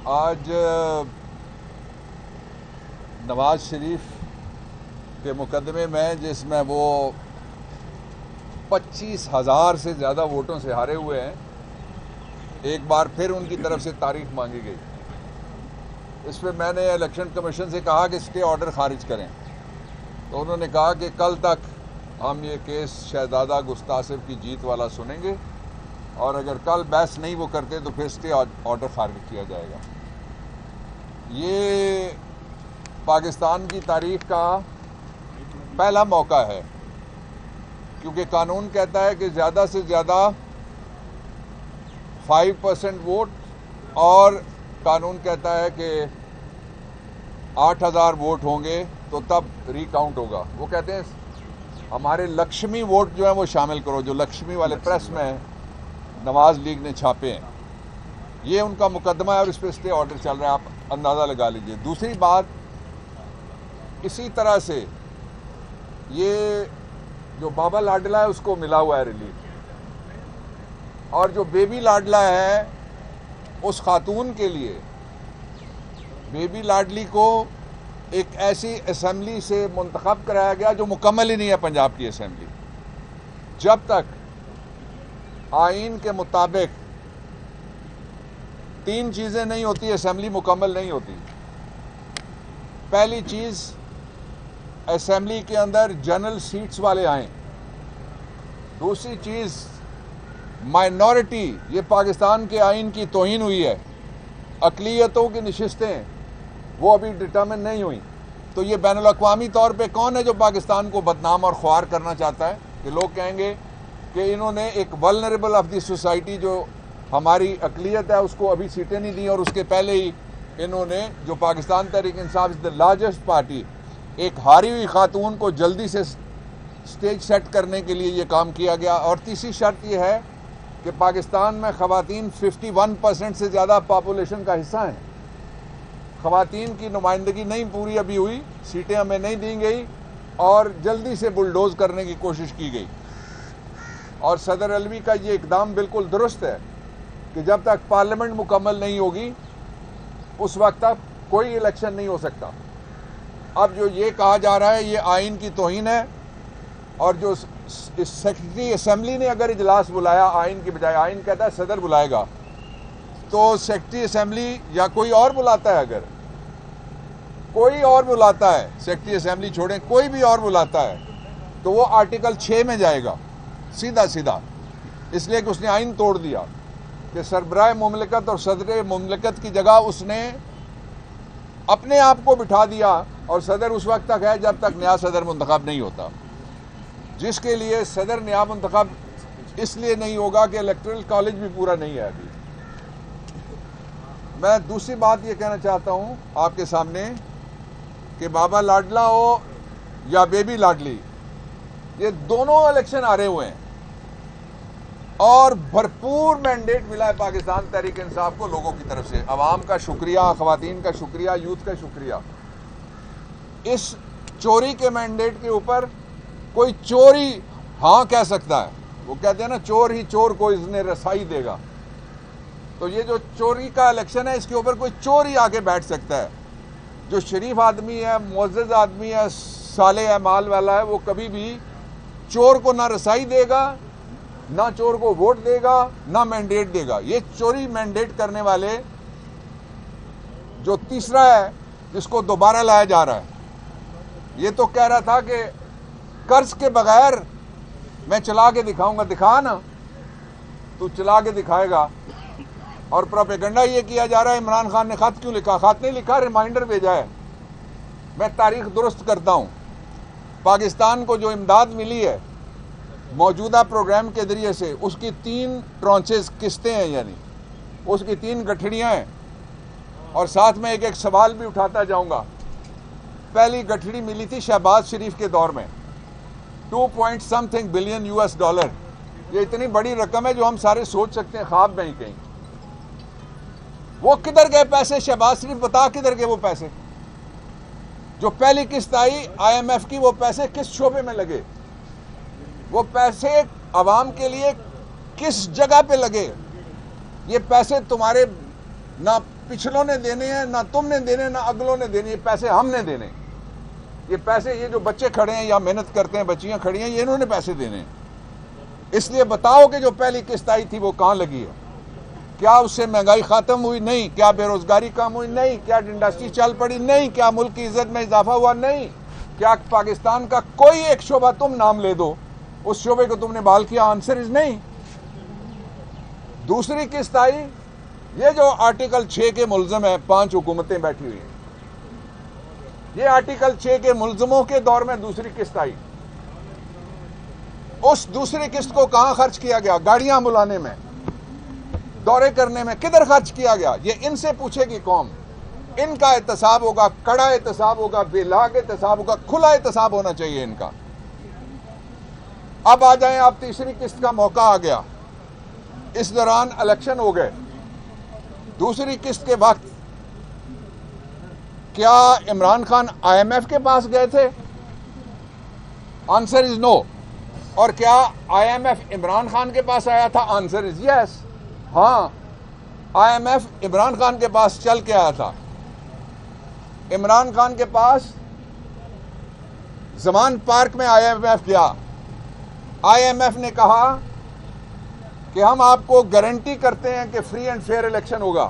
आज नवाज शरीफ के मुकदमे में जिसमें वो 25,000 से ज़्यादा वोटों से हारे हुए हैं, एक बार फिर उनकी तरफ से तारीख मांगी गई। इस पर मैंने इलेक्शन कमीशन से कहा कि स्टे ऑर्डर खारिज करें, तो उन्होंने कहा कि कल तक हम ये केस शहजादा गुस्तासिफ की जीत वाला सुनेंगे और अगर कल बहस नहीं वो करते तो फिर स्टे ऑर्डर खारिज किया जाएगा। ये पाकिस्तान की तारीख का पहला मौका है, क्योंकि कानून कहता है कि ज़्यादा से ज़्यादा 5% वोट, और कानून कहता है कि 8,000 वोट होंगे तो तब रिकाउंट होगा। वो कहते हैं हमारे लक्ष्मी वोट जो है वो शामिल करो, जो लक्ष्मी वाले प्रेस में नवाज लीग ने छापे हैं। ये उनका मुकदमा है और इस पर स्टे ऑर्डर चल रहा है, आप अंदाज़ा लगा लीजिए। दूसरी बात, इसी तरह से ये जो बाबा लाडला है उसको मिला हुआ है रिलीफ, और जो बेबी लाडला है उस खातून के लिए, बेबी लाडली को एक ऐसी असेंबली से मुंतखब कराया गया जो मुकम्मल ही नहीं है पंजाब की असेंबली। जब तक आइन के मुताबिक 3 चीज़ें नहीं होती, असेंबली मुकम्मल नहीं होती। पहली चीज़, असेंबली के अंदर जनरल सीट्स वाले आए। दूसरी चीज़, माइनॉरिटी, ये पाकिस्तान के आइन की तौहीन हुई है। अक़लियतों की नशिस्तें वो अभी डिटर्मिन नहीं हुई। तो ये बैनुल अक़वामी तौर पे कौन है जो पाकिस्तान को बदनाम और ख्वार करना चाहता है? कि लोग कहेंगे कि इन्होंने एक वल्नरेबल ऑफ द सोसाइटी जो हमारी अक़लियत है उसको अभी सीटें नहीं दी, और उसके पहले ही इन्होंने, जो Pakistan Tehreek Insaf is the largest party, एक हारी हुई खातून को जल्दी से स्टेज सेट करने के लिए ये काम किया गया। और तीसरी शर्त ये है कि पाकिस्तान में ख़वातीन 51% से ज़्यादा पॉपुलेशन का हिस्सा हैं। ख़वातीन की नुमाइंदगी नहीं पूरी अभी हुई, सीटें हमें नहीं दी गई और जल्दी से बुलडोज़ करने की कोशिश की गई। और सदर अलवी का ये इकदाम बिल्कुल दुरुस्त है कि जब तक पार्लियामेंट मुकम्मल नहीं होगी उस वक्त तक कोई इलेक्शन नहीं हो सकता। अब जो ये कहा जा रहा है ये आइन की तौहीन है, और जो सेक्रेटरी असेंबली ने अगर इजलास बुलाया आइन की बजाय, आइन कहता है सदर बुलाएगा, तो सेक्रेटरी असेंबली या कोई और बुलाता है, अगर कोई और बुलाता है, सेक्रेटरी असेंबली छोड़ें, कोई भी और बुलाता है, तो वो आर्टिकल 6 में जाएगा सीधा सीधा, इसलिए कि उसने आइन तोड़ दिया कि सरबराह मुमलिकत और सदर मुमलिकत की जगह उसने अपने आप को बिठा दिया, और सदर उस वक्त तक है जब तक नया सदर मुंतखब नहीं होता, जिसके लिए सदर नया मुंतखब इसलिए नहीं होगा कि इलेक्टोरल कॉलेज भी पूरा नहीं है अभी। मैं दूसरी बात ये कहना चाहता हूँ आपके सामने कि बाबा लाडला हो या बेबी लाडली, ये दोनों इलेक्शन हारे हुए हैं और भरपूर मैंडेट मिला है पाकिस्तान तहरीक इंसाफ को लोगों की तरफ से। अवाम का शुक्रिया, ख़वातीन का शुक्रिया, यूथ का शुक्रिया। इस चोरी के मैंडेट के ऊपर कोई चोरी हाँ कह सकता है। वो कहते हैं ना, चोर ही चोर को इसने रसाई देगा। तो ये जो चोरी का इलेक्शन है इसके ऊपर कोई चोर ही आके बैठ सकता है। जो शरीफ आदमी है, मुअज़्ज़ज़ आदमी है, साले अमाल वाला है, वो कभी भी चोर को ना रसाई देगा, ना चोर को वोट देगा, ना मैंडेट देगा। ये चोरी मैंडेट करने वाले जो तीसरा है जिसको दोबारा लाया जा रहा है, ये तो कह रहा था कि कर्ज के बगैर मैं चला के दिखाऊंगा। दिखा ना, तू चला के दिखाएगा। और प्रोपेगेंडा ये किया जा रहा है इमरान खान ने खत क्यों लिखा? खत नहीं लिखा, रिमाइंडर भेजा है। मैं तारीख दुरुस्त करता हूँ। पाकिस्तान को जो इमदाद मिली है मौजूदा प्रोग्राम के ज़रिए से, उसकी 3 ट्रांचेस किस्तें हैं, यानी उसकी 3 गठड़ियाँ हैं। और साथ में एक एक सवाल भी उठाता जाऊँगा। पहली गठड़ी मिली थी शहबाज शरीफ के दौर में, 2 बिलियन US डॉलर। ये इतनी बड़ी रकम है जो हम सारे सोच सकते हैं ख्वाब में ही कहीं। वो किधर गए पैसे? शहबाज शरीफ बता किधर गए वो पैसे? जो पहली किस्त आई IMF की, वो पैसे किस शोबे में लगे? वो पैसे अवाम के लिए किस जगह पे लगे? ये पैसे तुम्हारे ना पिछलों ने देने हैं, ना तुमने देने, ना अगलों ने देने, ये पैसे हमने देने। ये पैसे, ये जो बच्चे खड़े हैं या मेहनत करते हैं, बच्चियां खड़ी हैं, ये इन्होंने पैसे देने हैं। इसलिए बताओ कि जो पहली किस्त आई थी वो कहां लगी है? क्या उससे महंगाई खत्म हुई? नहीं। क्या बेरोजगारी कम हुई? नहीं। क्या इंडस्ट्री चल पड़ी? नहीं। क्या मुल्क की इज्जत में इजाफा हुआ? नहीं। क्या पाकिस्तान का कोई एक शोबा तुम नाम ले दो, उस शोबे को तुमने बहाल किया? आंसर इज नहीं। दूसरी किस्त आई, ये जो आर्टिकल 6 के मुल्जिम है, 5 हुकूमतें बैठी हुई हैं, ये आर्टिकल 6 के मुल्जिमों के दौर में दूसरी किस्त आई। उस दूसरी किस्त को कहां खर्च किया गया? गाड़ियां बुलाने में, दौरे करने में। किधर खर्च किया गया? ये इनसे पूछेगी कौम। इनका एहतसाब होगा, कड़ा एहतसाब होगा, बेलाग एहतसाब होगा, खुला एहतसाब होना चाहिए इनका। अब आ जाएं आप, तीसरी किस्त का मौका आ गया। इस दौरान इलेक्शन हो गए। दूसरी किस्त के वक्त क्या इमरान खान IMF के पास गए थे? Answer is no. और क्या IMF इमरान खान के पास आया था? Answer is yes. हां, IMF इमरान खान के पास चल के आया था। इमरान खान के पास जमान पार्क में IMF गया। IMF ने कहा कि हम आपको गारंटी करते हैं कि फ्री एंड फेयर इलेक्शन होगा।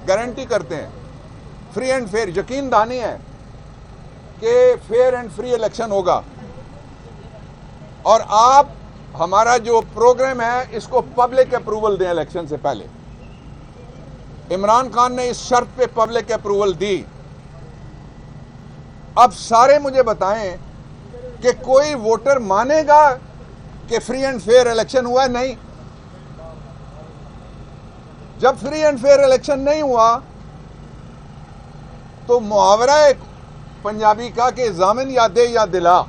गारंटी करते हैं, फ्री एंड फेयर, यकीन दहानी है कि फेयर एंड फ्री इलेक्शन होगा। और आप हमारा जो प्रोग्राम है इसको पब्लिक अप्रूवल दें इलेक्शन से पहले। इमरान खान ने इस शर्त पे पब्लिक अप्रूवल दी। अब सारे मुझे बताएं कि कोई वोटर मानेगा कि फ्री एंड फेयर इलेक्शन हुआ? नहीं। जब फ्री एंड फेयर इलेक्शन नहीं हुआ तो मुहावरा एक पंजाबी का कि जामिन या दे या दिला।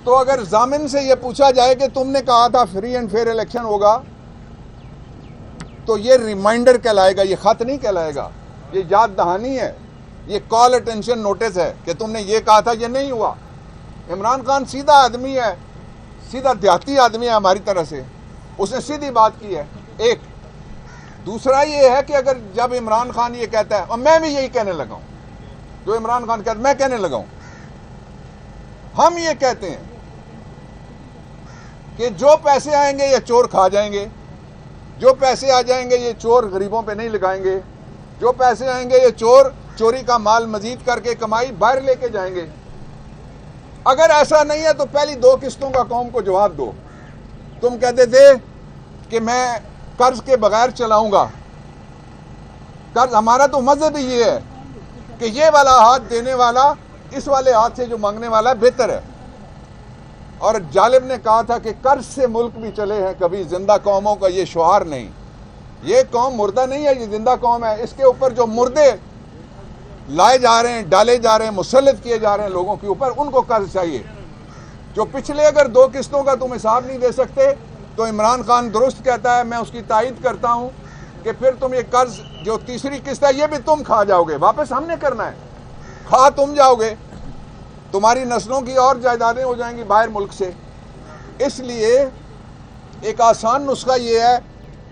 तो अगर जामिन से यह पूछा जाए कि तुमने कहा था फ्री एंड फेयर इलेक्शन होगा, तो ये रिमाइंडर कहलाएगा, ये खत नहीं कहलाएगा, ये याद दहानी है, ये कॉल अटेंशन नोटिस है कि तुमने ये कहा था, ये नहीं हुआ। इमरान खान सीधा आदमी है, सीधा देहाती आदमी है हमारी तरह से, उसने सीधी बात की है। एक दूसरा ये है कि अगर जब इमरान खान ये कहता है, और मैं भी यही कहने लगा हूं, जो इमरान खान कहता है मैं कहने लगा हूं, हम ये कहते हैं कि जो पैसे आएंगे ये चोर खा जाएंगे, जो पैसे आ जाएंगे ये चोर गरीबों पे नहीं लगाएंगे, जो पैसे आएंगे ये चोर चोरी का माल मजीद करके कमाई बाहर लेके जाएंगे। अगर ऐसा नहीं है तो पहली 2 किस्तों का कौम को जवाब दो। तुम कहते थे कि मैं कर्ज के बगैर चलाऊंगा। कर्ज, हमारा तो मजहब ही ये है कि ये वाला हाथ देने वाला इस वाले हाथ से जो मांगने वाला बेहतर है। और जालिब ने कहा था कि कर्ज से मुल्क भी चले हैं कभी, जिंदा कौमों का ये शुआर नहीं। ये कौम मुर्दा नहीं है, ये जिंदा कौम है। इसके ऊपर जो मुर्दे लाए जा रहे हैं, डाले जा रहे हैं, मुसल्लत किए जा रहे हैं लोगों के ऊपर, उनको कर्ज चाहिए। जो पिछले अगर 2 किस्तों का तुम हिसाब नहीं दे सकते तो इमरान खान दुरुस्त कहता है, मैं उसकी तायद करता हूं कि फिर तुम ये कर्ज जो तीसरी किस्त है ये भी तुम खा जाओगे, वापस हमने करना है, खा तुम जाओगे, तुम्हारी नस्लों की और जायदादें हो जाएंगी बाहर मुल्क से। इसलिए एक आसान नुस्खा ये है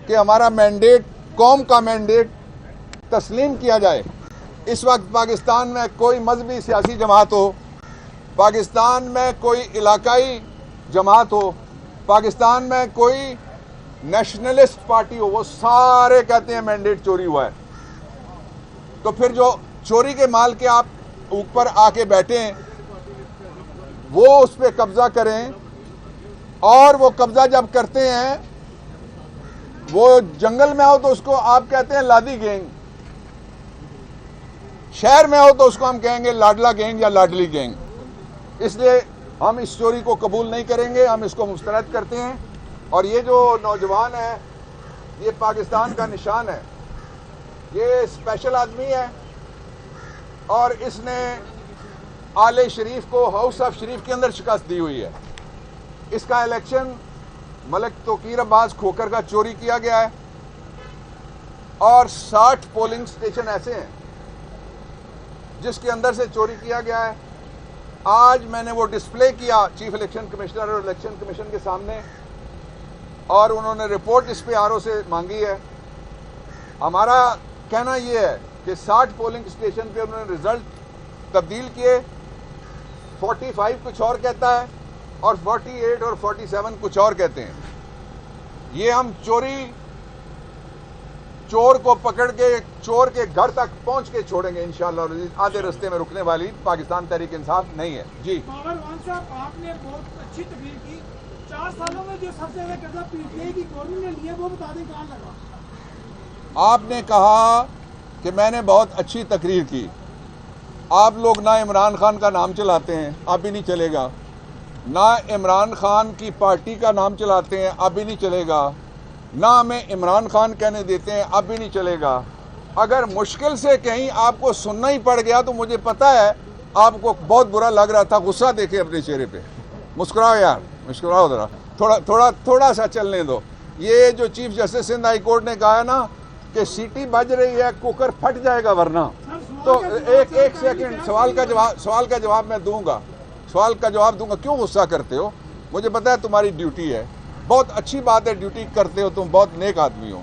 कि हमारा मैंडेट, कौम का मैंडेट तस्लीम किया जाए। इस वक्त पाकिस्तान में कोई मजहबी सियासी जमात हो, पाकिस्तान में कोई इलाकाई जमात हो, पाकिस्तान में कोई नेशनलिस्ट पार्टी हो, वो सारे कहते हैं मैंडेट चोरी हुआ है। तो फिर जो चोरी के माल के आप ऊपर आके बैठे हैं वो उस पर कब्जा करें, और वो कब्जा जब करते हैं वो जंगल में हो तो उसको आप कहते हैं लादी गैंग, शहर में हो तो उसको हम कहेंगे लाडला गैंग या लाडली गैंग। इसलिए हम इस चोरी को कबूल नहीं करेंगे, हम इसको मुस्तरद करते हैं। और ये जो नौजवान है ये पाकिस्तान का निशान है, ये स्पेशल आदमी है और इसने आले शरीफ को हाउस ऑफ शरीफ के अंदर शिकस्त दी हुई है। इसका इलेक्शन मलिक तोकीर अब्बास खोकर का चोरी किया गया है और 60 पोलिंग स्टेशन ऐसे हैं जिसके अंदर से चोरी किया गया है। आज मैंने वो डिस्प्ले किया चीफ इलेक्शन कमिश्नर और इलेक्शन कमीशन के सामने और उन्होंने रिपोर्ट इस पे आरओ से मांगी है। हमारा कहना यह है कि 60 पोलिंग स्टेशन पे उन्होंने रिजल्ट तब्दील किए, 45 कुछ और कहता है और 48 और 47 कुछ और कहते हैं। ये हम चोर को पकड़ के चोर के घर तक पहुंच के छोड़ेंगे इंशाअल्लाह। आधे रास्ते में रुकने वाली पाकिस्तान तहरीक इंसाफ नहीं है। जी बाबर खान साहब, आपने बहुत अच्छी तकरीर की। 4 सालों में जो सबसे ज्यादा कर्जा पीटीआई की गवर्नमेंट ने लिया वो बता दें कहाँ लगा। आपने कहा कि मैंने बहुत अच्छी तकरीर की। आप लोग ना इमरान खान का नाम चलाते हैं, अब भी नहीं चलेगा। ना इमरान खान की पार्टी का नाम चलाते हैं, अब भी नहीं चलेगा। ना हमें इमरान खान कहने देते हैं, अब भी नहीं चलेगा। अगर मुश्किल से कहीं आपको सुनना ही पड़ गया तो मुझे पता है आपको बहुत बुरा लग रहा था। गुस्सा देखे अपने चेहरे पे। मुस्कुराओ यार, मुस्कुराओ जरा, थोड़ा सा चलने दो। ये जो chief justice Sindh high court ने कहा है ना कि सीटी बज रही है, कुकर फट जाएगा वरना, तो एक सेकंड, सवाल का जवाब मैं दूंगा। सवाल का जवाब दूंगा। क्यों गुस्सा करते हो? मुझे पता है तुम्हारी ड्यूटी है, बहुत अच्छी बात है, ड्यूटी करते हो, तुम बहुत नेक आदमी हो।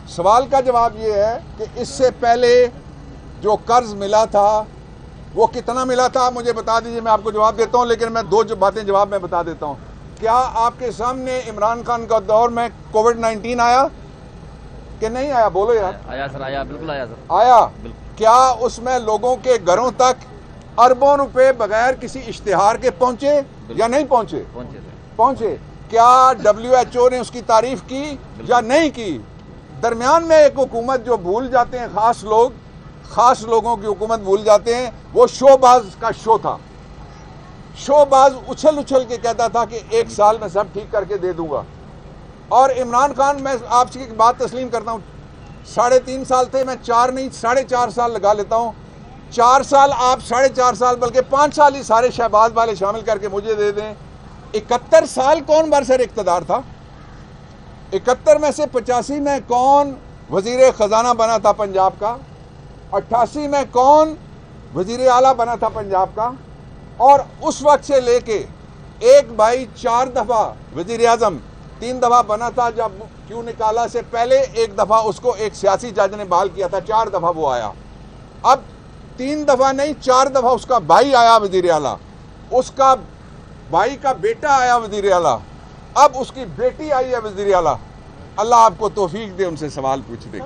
सवाल का जवाब ये है कि इससे पहले जो कर्ज मिला था वो कितना मिला था मुझे बता दीजिए, मैं आपको जवाब देता हूँ। लेकिन मैं 2 बातें जवाब में बता देता हूँ। क्या आपके सामने इमरान खान का दौर में कोविड-19 आया कि नहीं आया? बोलो यार। आया सर, आया, बिल्कुल आया सर। आया। क्या उसमें लोगों के घरों तक अरबों रुपए बगैर किसी इश्तिहार के पहुंचे या नहीं पहुंचे? पहुंचे। क्या WHO ने उसकी तारीफ की या नहीं की? दरमियान में एक हुकूमत जो भूल जाते हैं, खास लोगों की हुकूमत भूल जाते हैं, वो शोबाज का शो था। शोबाज उछल के कहता था कि 1 साल में सब ठीक करके दे दूंगा। और इमरान खान, मैं आपसे एक बात तस्लीम करता हूँ, 3.5 साल थे, मैं 4 नहीं 4.5 साल लगा लेता हूँ। 4 साल आप, 4.5 साल, बल्कि 5 साल ही सारे शहबाज वाले शामिल करके मुझे दे दें। 71 साल कौन बरसर इक़्तिदार था? 71 में से 85 में कौन वजीर खजाना बना था पंजाब का? 88 में कौन वजीर आला बना था पंजाब का? और उस वक्त से लेके एक भाई 4 दफा वजीर आजम, 3 दफा बना था जब क्यों निकाला से पहले, 1 दफा उसको एक सियासी जज ने बहाल किया था, 4 दफा वो आया। अब 3 दफा नहीं, 4 दफा उसका भाई आया वजीर आला, उसका भाई का बेटा आया वजीर आला, अब उसकी बेटी आई है वजीर आला। अल्लाह आपको तौफीक दे उनसे सवाल पूछने की।